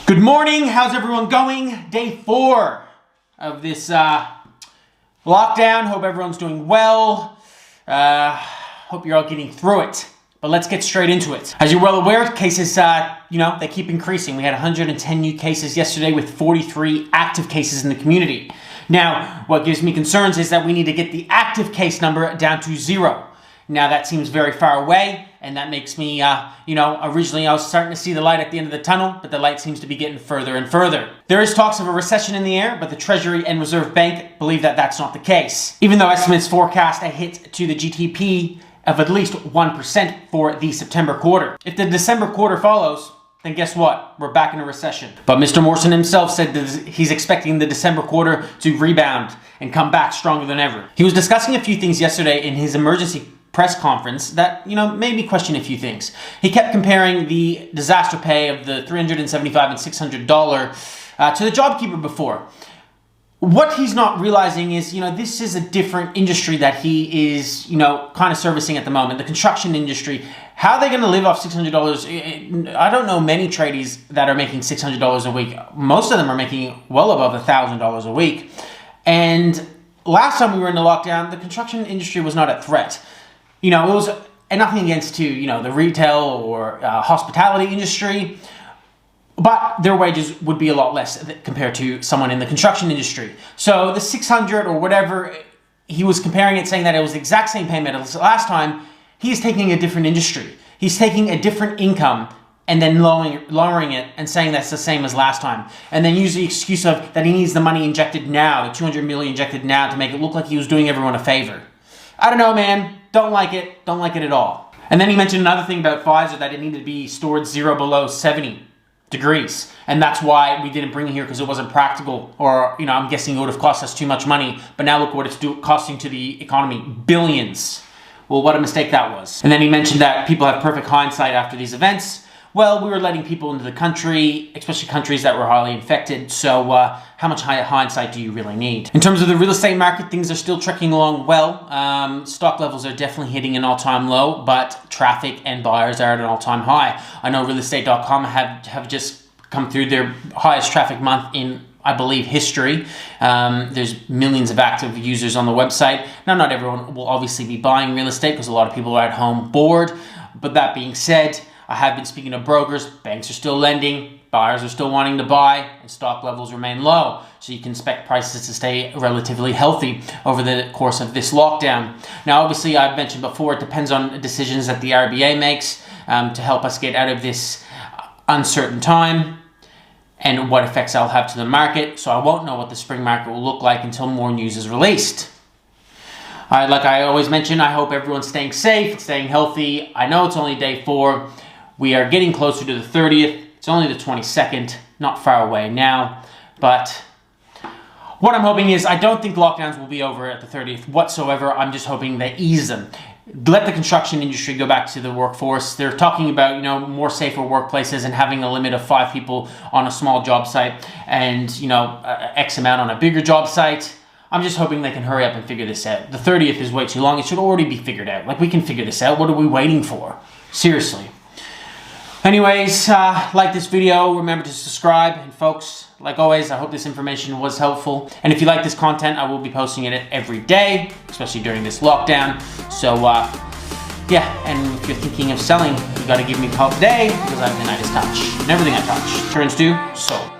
Good morning, how's everyone going? Day 4 of this lockdown. Hope everyone's doing well. Hope you're all getting through it. But let's get straight into it. As you're well aware, cases, they keep increasing. We had 110 new cases yesterday with 43 active cases in the community. Now, what gives me concerns is that we need to get the active case number down to 0. Now that seems very far away, and that makes me, originally I was starting to see the light at the end of the tunnel, but the light seems to be getting further and further. There is talks of a recession in the air, but the Treasury and Reserve Bank believe that that's not the case. Even though estimates forecast a hit to the GDP of at least 1% for the September quarter. If the December quarter follows, then guess what? We're back in a recession. But Mr. Morrison himself said that he's expecting the December quarter to rebound and come back stronger than ever. He was discussing a few things yesterday in his emergency press conference that, made me question a few things. He kept comparing the disaster pay of the $375 and $600 to the JobKeeper before. What he's not realizing is, this is a different industry that he is, kind of servicing at the moment, the construction industry. How are they going to live off $600? I don't know many tradies that are making $600 a week. Most of them are making well above $1,000 a week. And last time we were in the lockdown, the construction industry was not at threat. It was, and nothing against the retail or hospitality industry, but their wages would be a lot less compared to someone in the construction industry. So the 600 or whatever, he was comparing it, saying that it was the exact same payment as last time. He's taking a different industry. He's taking a different income and then lowering it and saying that's the same as last time. And then use the excuse of that he needs the money injected now, the 200 million injected now to make it look like he was doing everyone a favor. I don't know, man. Don't like it. Don't like it at all. And then he mentioned another thing about Pfizer, that it needed to be stored 0 below 70 degrees. And that's why we didn't bring it here, because it wasn't practical, or, I'm guessing it would have cost us too much money. But now look what it's costing to the economy, billions. Well, what a mistake that was. And then he mentioned that people have perfect hindsight after these events. Well, we were letting people into the country, especially countries that were highly infected. So how much hindsight do you really need? In terms of the real estate market, things are still trekking along well. Stock levels are definitely hitting an all-time low, but traffic and buyers are at an all-time high. I know Realestate.com have just come through their highest traffic month in, I believe, history. There's millions of active users on the website. Now, not everyone will obviously be buying real estate because a lot of people are at home bored. But that being said, I have been speaking to brokers. Banks are still lending, buyers are still wanting to buy, and stock levels remain low. So you can expect prices to stay relatively healthy over the course of this lockdown. Now, obviously, I've mentioned before, it depends on decisions that the RBA makes to help us get out of this uncertain time, and what effects I'll have to the market. So I won't know what the spring market will look like until more news is released. Like I always mention, I hope everyone's staying safe, staying healthy. I know it's only day 4. We are getting closer to the 30th. It's only the 22nd, not far away now. But what I'm hoping is, I don't think lockdowns will be over at the 30th whatsoever. I'm just hoping they ease them. Let the construction industry go back to the workforce. They're talking about, more safer workplaces and having a limit of 5 people on a small job site and, X amount on a bigger job site. I'm just hoping they can hurry up and figure this out. The 30th is way too long. It should already be figured out. Like, we can figure this out. What are we waiting for? Seriously. Anyways, like this video, remember to subscribe, and folks, like always, I hope this information was helpful. And if you like this content, I will be posting it every day, especially during this lockdown. So, and if you're thinking of selling, you gotta give me a call today, because I have the Nidas touch. And everything I touch turns to soul.